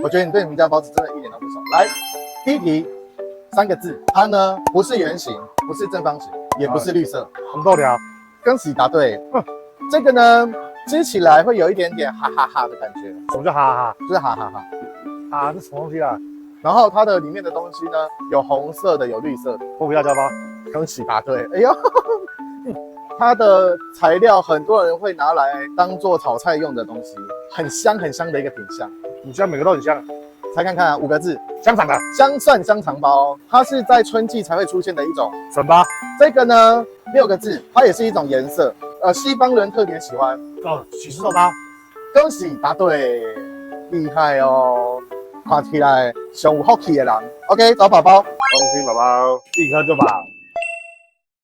我觉得你对你们家包子真的一点都不熟。来，第一题，3个字，它呢不是圆形，不是正方形，也不是绿色。红豆条。恭喜答对。这个呢吃起来会有一点点哈哈哈的感觉，什么叫哈哈就是哈哈哈。哈？啊，这什么东西啊？然后它的里面的东西呢，有红色的，有绿色的。豆腐辣椒包。恭喜答对。哎呦，它的材料很多人会拿来当做炒菜用的东西，很香很香的一个品相。你家每个都很香。猜看看啊，5个字，香肠的。香蒜香肠包，它是在春季才会出现的一种笋巴。这个呢，6个字，它也是一种颜色，西方人特别喜欢。哦，起司豆包。恭喜答对，厉害哦！看起来上有福气的人。OK，找宝宝。恭喜宝宝，立刻就把